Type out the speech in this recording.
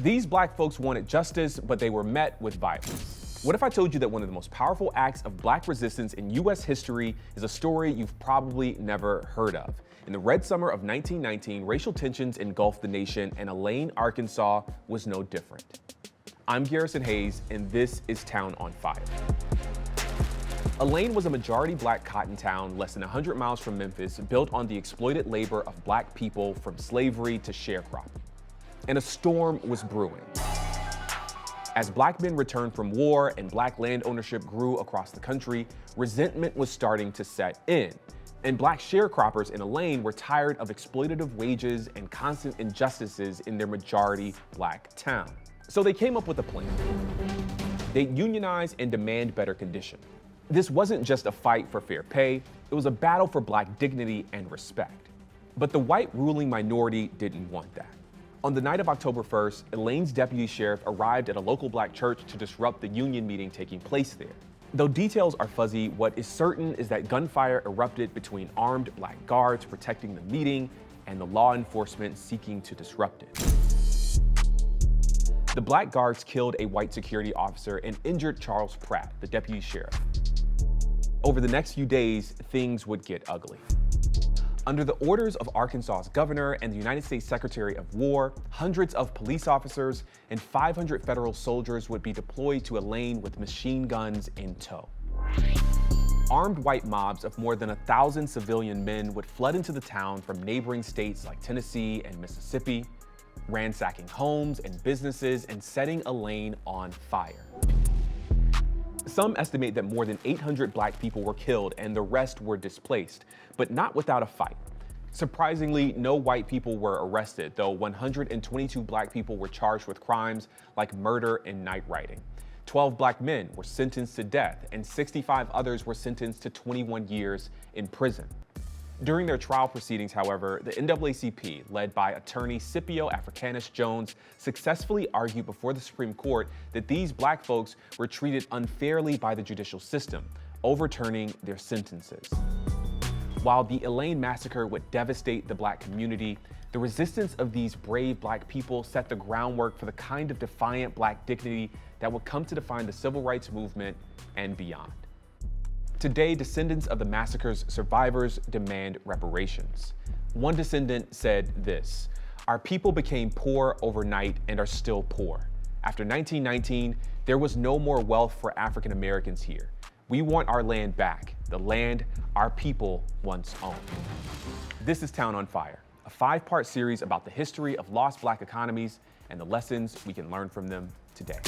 These black folks wanted justice, but they were met with violence. What if I told you that one of the most powerful acts of black resistance in US history is a story you've probably never heard of? In the red summer of 1919, racial tensions engulfed the nation, and Elaine, Arkansas was no different. I'm Garrison Hayes, and this is Town on Fire. Elaine was a majority black cotton town less than 100 miles from Memphis, built on the exploited labor of black people from slavery to sharecropping. And a storm was brewing. As black men returned from war and black land ownership grew across the country, resentment was starting to set in. And black sharecroppers in Elaine were tired of exploitative wages and constant injustices in their majority black town. So they came up with a plan. They'd unionize and demand better conditions. This wasn't just a fight for fair pay, it was a battle for black dignity and respect. But the white ruling minority didn't want that. On the night of October 1st, Elaine's deputy sheriff arrived at a local black church to disrupt the union meeting taking place there. Though details are fuzzy, what is certain is that gunfire erupted between armed black guards protecting the meeting and the law enforcement seeking to disrupt it. The black guards killed a white security officer and injured Charles Pratt, the deputy sheriff. Over the next few days, things would get ugly. Under the orders of Arkansas's governor and the United States Secretary of War, hundreds of police officers and 500 federal soldiers would be deployed to Elaine with machine guns in tow. Armed white mobs of more than 1,000 civilian men would flood into the town from neighboring states like Tennessee and Mississippi, ransacking homes and businesses and setting Elaine on fire. Some estimate that more than 800 black people were killed and the rest were displaced, but not without a fight. Surprisingly, no white people were arrested, though 122 black people were charged with crimes like murder and night riding. 12 black men were sentenced to death, and 65 others were sentenced to 21 years in prison. During their trial proceedings, however, the NAACP, led by attorney Scipio Africanus-Jones, successfully argued before the Supreme Court that these black folks were treated unfairly by the judicial system, overturning their sentences. While the Elaine Massacre would devastate the black community, the resistance of these brave black people set the groundwork for the kind of defiant black dignity that would come to define the civil rights movement and beyond. Today, descendants of the massacre's survivors demand reparations. One descendant said this: "Our people became poor overnight and are still poor. After 1919, there was no more wealth for African Americans here. We want our land back, the land our people once owned." This is Town on Fire, a 5-part series about the history of lost black economies and the lessons we can learn from them today.